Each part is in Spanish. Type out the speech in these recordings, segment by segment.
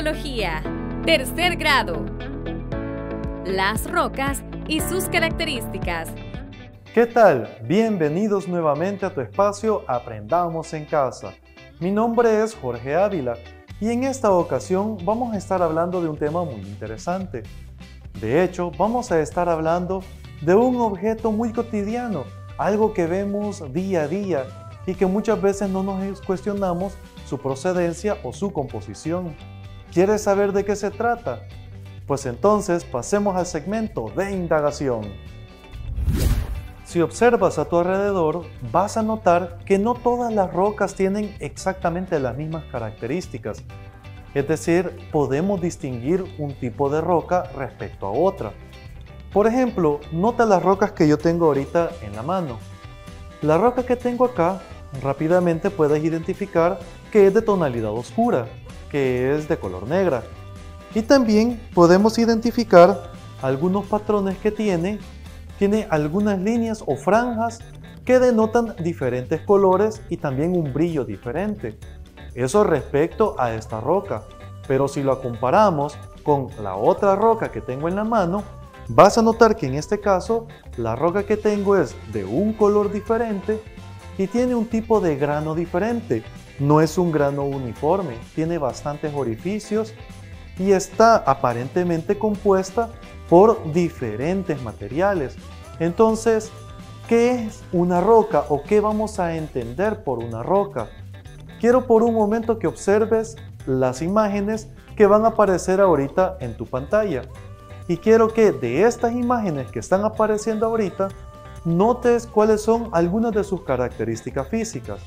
Geología, tercer grado. Las rocas y sus características. ¿Qué tal? Bienvenidos nuevamente a tu espacio Aprendamos en Casa. Mi nombre es Jorge Ávila y en esta ocasión vamos a estar hablando de un tema muy interesante. De hecho, vamos a estar hablando de un objeto muy cotidiano, algo que vemos día a día y que muchas veces no nos cuestionamos su procedencia o su composición. ¿Quieres saber de qué se trata? Pues entonces pasemos al segmento de indagación. Si observas a tu alrededor, vas a notar que no todas las rocas tienen exactamente las mismas características. Es decir, podemos distinguir un tipo de roca respecto a otra. Por ejemplo, nota las rocas que yo tengo ahorita en la mano. La roca que tengo acá, rápidamente puedes identificar que es de tonalidad oscura, que es de color negra. Y también podemos identificar algunos patrones que tiene algunas líneas o franjas que denotan diferentes colores y también un brillo diferente. Eso respecto a esta roca, pero si lo comparamos con la otra roca que tengo en la mano, vas a notar que en este caso la roca que tengo es de un color diferente y tiene un tipo de grano diferente. No es un grano uniforme, tiene bastantes orificios y está aparentemente compuesta por diferentes materiales. Entonces, ¿qué es una roca o qué vamos a entender por una roca? Quiero por un momento que observes las imágenes que van a aparecer ahorita en tu pantalla. Y quiero que de estas imágenes que están apareciendo ahorita, notes cuáles son algunas de sus características físicas.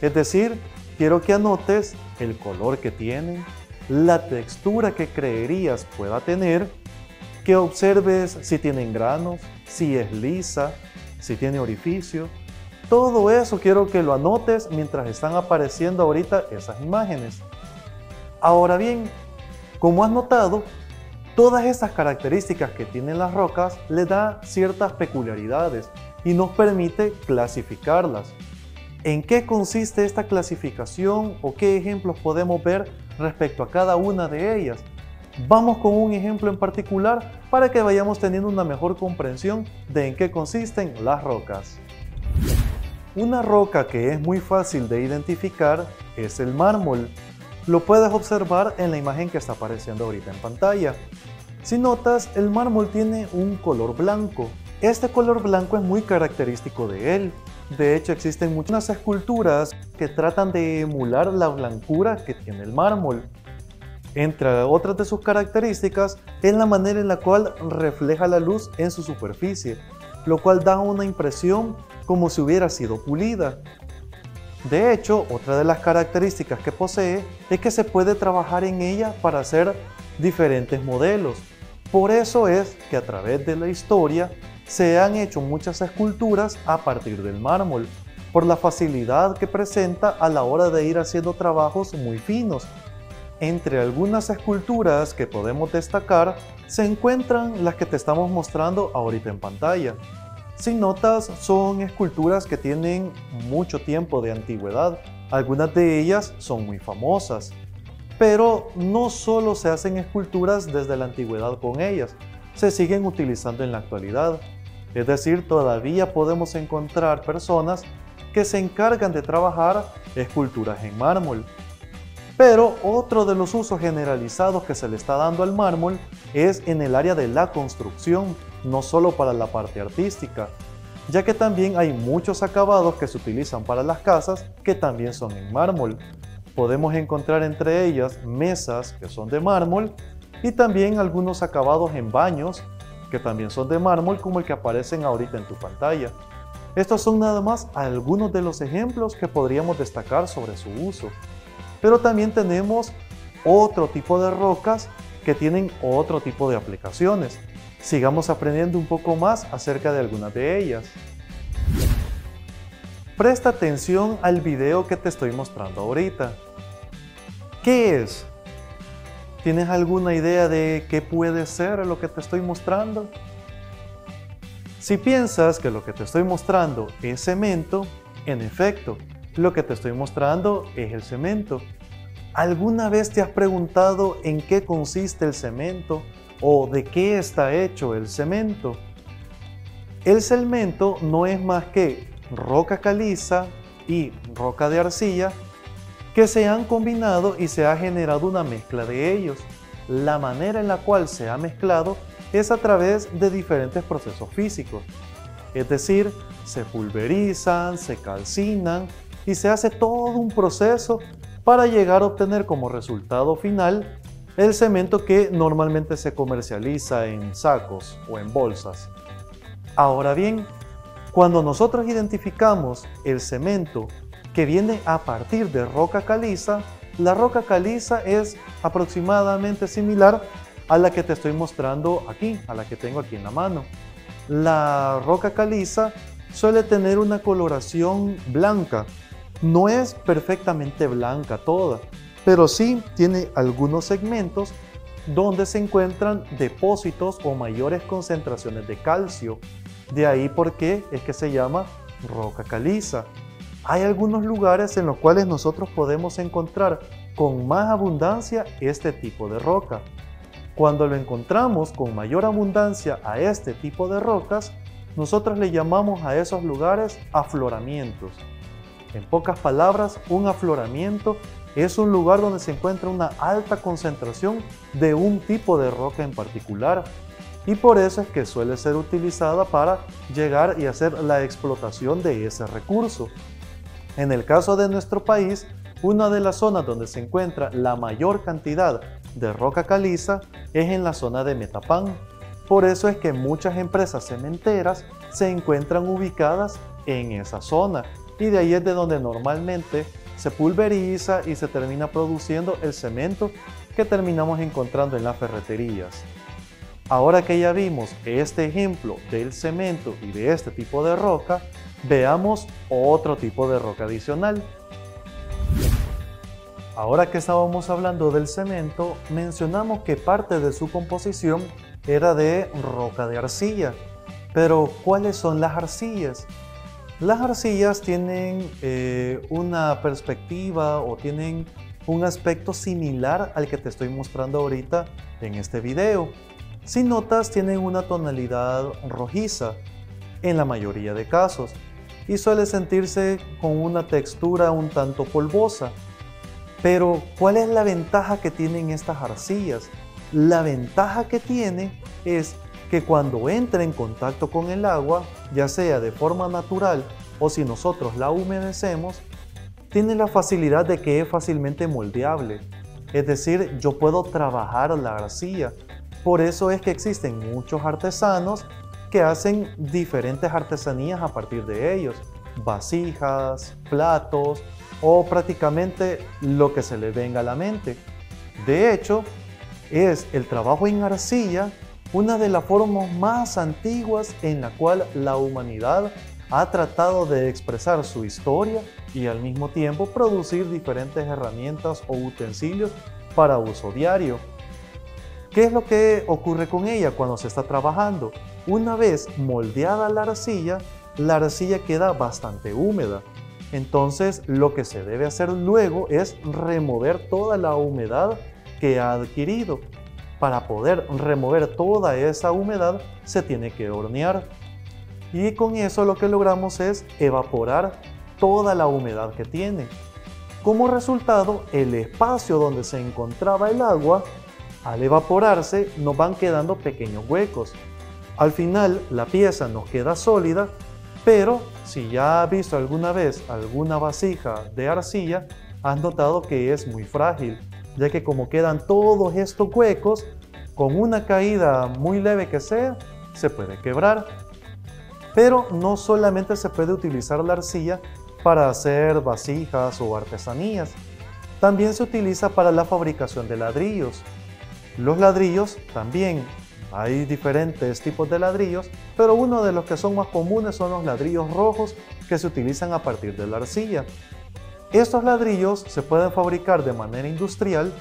Es decir, quiero que anotes el color que tienen, la textura que creerías pueda tener, que observes si tienen granos, si es lisa, si tiene orificio. Todo eso quiero que lo anotes mientras están apareciendo ahorita esas imágenes. Ahora bien, como has notado, todas estas características que tienen las rocas le da ciertas peculiaridades y nos permite clasificarlas. ¿En qué consiste esta clasificación o qué ejemplos podemos ver respecto a cada una de ellas? Vamos con un ejemplo en particular para que vayamos teniendo una mejor comprensión de en qué consisten las rocas. Una roca que es muy fácil de identificar es el mármol. Lo puedes observar en la imagen que está apareciendo ahorita en pantalla. Si notas, el mármol tiene un color blanco. Este color blanco es muy característico de él. De hecho, existen muchas esculturas que tratan de emular la blancura que tiene el mármol. Entre otras de sus características es la manera en la cual refleja la luz en su superficie, lo cual da una impresión como si hubiera sido pulida. De hecho, otra de las características que posee es que se puede trabajar en ella para hacer diferentes modelos. Por eso es que a través de la historia se han hecho muchas esculturas a partir del mármol, por la facilidad que presenta a la hora de ir haciendo trabajos muy finos. Entre algunas esculturas que podemos destacar se encuentran las que te estamos mostrando ahorita en pantalla. Si notas, son esculturas que tienen mucho tiempo de antigüedad. Algunas de ellas son muy famosas. Pero no solo se hacen esculturas desde la antigüedad con ellas, se siguen utilizando en la actualidad. Es decir, todavía podemos encontrar personas que se encargan de trabajar esculturas en mármol. Pero otro de los usos generalizados que se le está dando al mármol es en el área de la construcción, no solo para la parte artística, ya que también hay muchos acabados que se utilizan para las casas que también son en mármol. Podemos encontrar entre ellas mesas que son de mármol y también algunos acabados en baños que también son de mármol, como el que aparecen ahorita en tu pantalla. Estos son nada más algunos de los ejemplos que podríamos destacar sobre su uso. Pero también tenemos otro tipo de rocas que tienen otro tipo de aplicaciones. Sigamos aprendiendo un poco más acerca de algunas de ellas. Presta atención al video que te estoy mostrando ahorita. ¿Qué es? ¿Tienes alguna idea de qué puede ser lo que te estoy mostrando? Si piensas que lo que te estoy mostrando es cemento, en efecto, lo que te estoy mostrando es el cemento. ¿Alguna vez te has preguntado en qué consiste el cemento o de qué está hecho el cemento? El cemento no es más que roca caliza y roca de arcilla que se han combinado y se ha generado una mezcla de ellos. La manera en la cual se ha mezclado es a través de diferentes procesos físicos. Es decir, se pulverizan, se calcinan y se hace todo un proceso para llegar a obtener como resultado final el cemento que normalmente se comercializa en sacos o en bolsas. Ahora bien, cuando nosotros identificamos el cemento que viene a partir de roca caliza, la roca caliza es aproximadamente similar a la que te estoy mostrando aquí, a la que tengo aquí en la mano. La roca caliza suele tener una coloración blanca. No es perfectamente blanca toda, pero sí tiene algunos segmentos donde se encuentran depósitos o mayores concentraciones de calcio. De ahí por qué es que se llama roca caliza. Hay algunos lugares en los cuales nosotros podemos encontrar con más abundancia este tipo de roca. Cuando lo encontramos con mayor abundancia a este tipo de rocas, nosotros le llamamos a esos lugares afloramientos. En pocas palabras, un afloramiento es un lugar donde se encuentra una alta concentración de un tipo de roca en particular, y por eso es que suele ser utilizada para llegar y hacer la explotación de ese recurso. En el caso de nuestro país, una de las zonas donde se encuentra la mayor cantidad de roca caliza es en la zona de Metapán. Por eso es que muchas empresas cementeras se encuentran ubicadas en esa zona, y de ahí es de donde normalmente se pulveriza y se termina produciendo el cemento que terminamos encontrando en las ferreterías. Ahora que ya vimos este ejemplo del cemento y de este tipo de roca, veamos otro tipo de roca adicional. Ahora que estábamos hablando del cemento, mencionamos que parte de su composición era de roca de arcilla. Pero, ¿cuáles son las arcillas? Las arcillas tienen una perspectiva o tienen un aspecto similar al que te estoy mostrando ahorita en este video. Si notas, tienen una tonalidad rojiza en la mayoría de casos y suele sentirse con una textura un tanto polvosa. Pero, ¿cuál es la ventaja que tienen estas arcillas? La ventaja que tiene es que cuando entra en contacto con el agua, ya sea de forma natural o si nosotros la humedecemos, tiene la facilidad de que es fácilmente moldeable. Es decir, yo puedo trabajar la arcilla. Por eso es que existen muchos artesanos que hacen diferentes artesanías a partir de ellos. Vasijas, platos o prácticamente lo que se les venga a la mente. De hecho, es el trabajo en arcilla una de las formas más antiguas en la cual la humanidad ha tratado de expresar su historia y al mismo tiempo producir diferentes herramientas o utensilios para uso diario. ¿Qué es lo que ocurre con ella cuando se está trabajando? Una vez moldeada la arcilla queda bastante húmeda. Entonces, lo que se debe hacer luego es remover toda la humedad que ha adquirido. Para poder remover toda esa humedad, se tiene que hornear. Y con eso lo que logramos es evaporar toda la humedad que tiene. Como resultado, el espacio donde se encontraba el agua, al evaporarse, nos van quedando pequeños huecos. Al final, la pieza nos queda sólida, pero si ya has visto alguna vez alguna vasija de arcilla, has notado que es muy frágil, ya que como quedan todos estos huecos, con una caída muy leve que sea, se puede quebrar. Pero no solamente se puede utilizar la arcilla para hacer vasijas o artesanías, también se utiliza para la fabricación de ladrillos. Los ladrillos también, hay diferentes tipos de ladrillos, pero uno de los que son más comunes son los ladrillos rojos que se utilizan a partir de la arcilla. Estos ladrillos se pueden fabricar de manera industrial,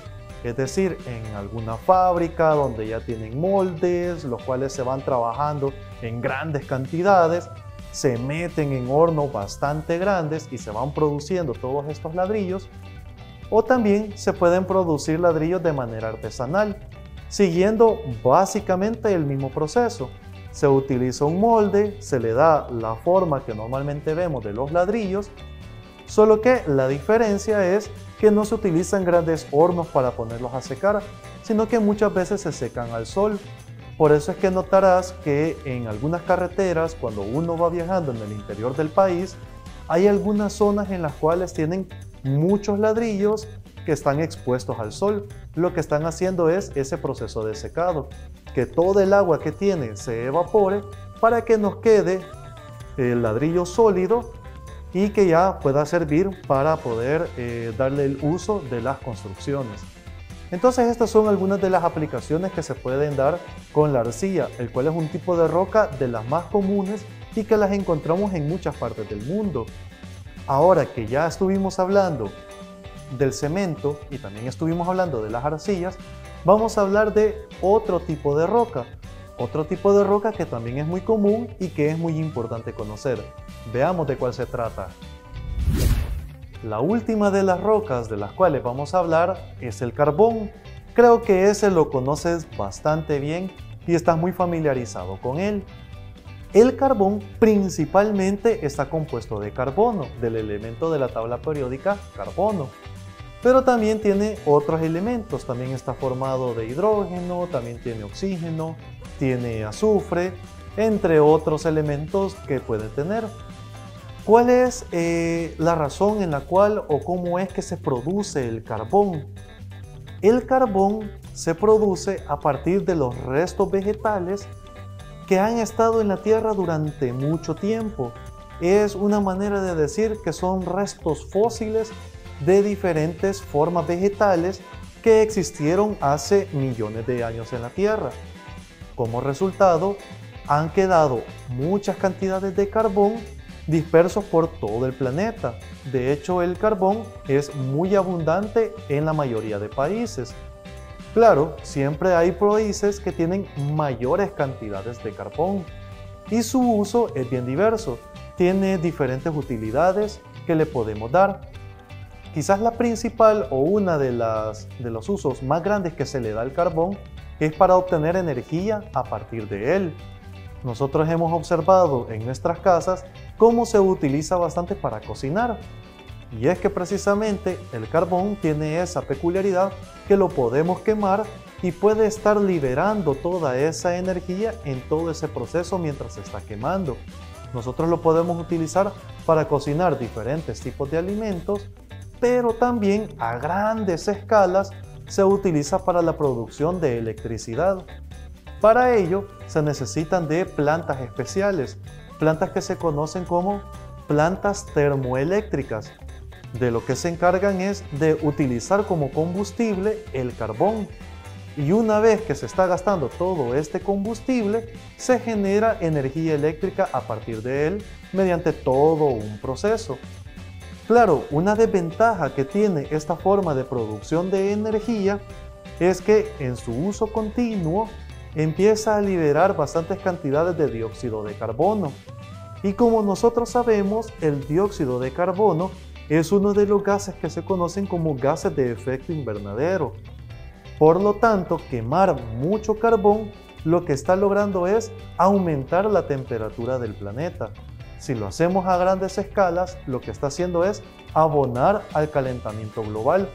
es decir, en alguna fábrica donde ya tienen moldes, los cuales se van trabajando en grandes cantidades, se meten en hornos bastante grandes y se van produciendo todos estos ladrillos. o también se pueden producir ladrillos de manera artesanal, siguiendo básicamente el mismo proceso. Se utiliza un molde, se le da la forma que normalmente vemos de los ladrillos, solo que la diferencia es que no se utilizan grandes hornos para ponerlos a secar, sino que muchas veces se secan al sol. Por eso es que notarás que en algunas carreteras, cuando uno va viajando en el interior del país, hay algunas zonas en las cuales tienen muchos ladrillos que están expuestos al sol. Lo que están haciendo es ese proceso de secado, que todo el agua que tiene se evapore para que nos quede el ladrillo sólido y que ya pueda servir para poder darle el uso de las construcciones. Entonces estas son algunas de las aplicaciones que se pueden dar con la arcilla, el cual es un tipo de roca de las más comunes y que las encontramos en muchas partes del mundo. Ahora que ya estuvimos hablando del cemento y también estuvimos hablando de las arcillas, vamos a hablar de otro tipo de roca que también es muy común y que es muy importante conocer. Veamos de cuál se trata. La última de las rocas de las cuales vamos a hablar es el carbón. Creo que ese lo conoces bastante bien y estás muy familiarizado con él. El carbón principalmente está compuesto de carbono, del elemento de la tabla periódica carbono. Pero también tiene otros elementos, también está formado de hidrógeno, también tiene oxígeno, tiene azufre, entre otros elementos que puede tener. ¿Cuál es la razón en la cual o cómo es que se produce el carbón? El carbón se produce a partir de los restos vegetales que han estado en la tierra durante mucho tiempo. Es una manera de decir que son restos fósiles de diferentes formas vegetales que existieron hace millones de años en la tierra. Como resultado, han quedado muchas cantidades de carbón dispersos por todo el planeta. De hecho, el carbón es muy abundante en la mayoría de países. Claro, siempre hay países que tienen mayores cantidades de carbón y su uso es bien diverso. Tiene diferentes utilidades que le podemos dar. Quizás la principal o una de los usos más grandes que se le da al carbón es para obtener energía a partir de él. Nosotros hemos observado en nuestras casas cómo se utiliza bastante para cocinar. Y es que precisamente el carbón tiene esa peculiaridad que lo podemos quemar y puede estar liberando toda esa energía en todo ese proceso mientras se está quemando. Nosotros lo podemos utilizar para cocinar diferentes tipos de alimentos, pero también a grandes escalas se utiliza para la producción de electricidad. Para ello se necesitan de plantas especiales, plantas que se conocen como plantas termoeléctricas. De lo que se encargan es de utilizar como combustible el carbón. Y una vez que se está gastando todo este combustible, se genera energía eléctrica a partir de él mediante todo un proceso. Claro, una desventaja que tiene esta forma de producción de energía es que en su uso continuo empieza a liberar bastantes cantidades de dióxido de carbono. Y como nosotros sabemos, el dióxido de carbono es uno de los gases que se conocen como gases de efecto invernadero. Por lo tanto, quemar mucho carbón lo que está logrando es aumentar la temperatura del planeta. Si lo hacemos a grandes escalas, lo que está haciendo es abonar al calentamiento global.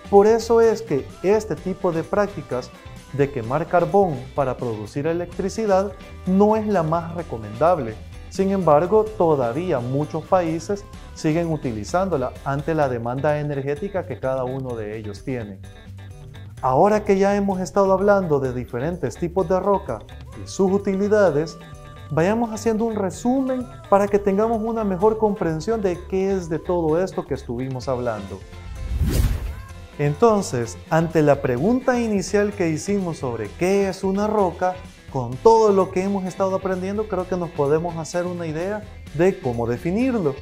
Por eso es que este tipo de prácticas de quemar carbón para producir electricidad no es la más recomendable. Sin embargo, todavía muchos países siguen utilizándola ante la demanda energética que cada uno de ellos tiene. Ahora que ya hemos estado hablando de diferentes tipos de roca y sus utilidades, vayamos haciendo un resumen para que tengamos una mejor comprensión de qué es de todo esto que estuvimos hablando. Entonces, ante la pregunta inicial que hicimos sobre qué es una roca, con todo lo que hemos estado aprendiendo, creo que nos podemos hacer una idea de cómo definirlo.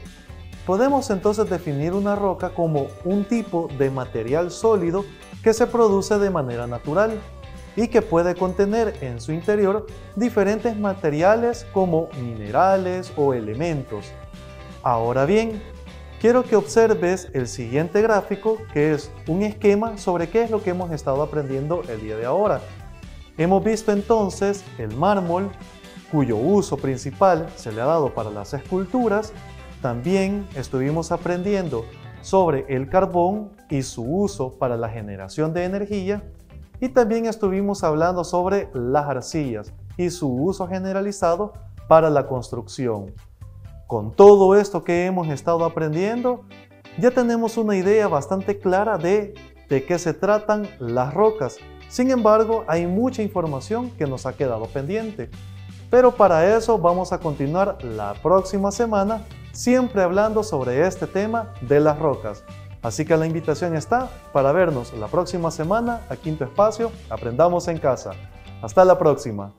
Podemos entonces definir una roca como un tipo de material sólido que se produce de manera natural y que puede contener en su interior diferentes materiales como minerales o elementos. Ahora bien, quiero que observes el siguiente gráfico, que es un esquema sobre qué es lo que hemos estado aprendiendo el día de ahora. Hemos visto entonces el mármol, cuyo uso principal se le ha dado para las esculturas. También estuvimos aprendiendo sobre el carbón y su uso para la generación de energía. Y también estuvimos hablando sobre las arcillas y su uso generalizado para la construcción. Con todo esto que hemos estado aprendiendo, ya tenemos una idea bastante clara de qué se tratan las rocas. Sin embargo, hay mucha información que nos ha quedado pendiente. Pero para eso vamos a continuar la próxima semana, siempre hablando sobre este tema de las rocas. Así que la invitación está para vernos la próxima semana aquí en tu espacio Aprendamos en Casa. Hasta la próxima.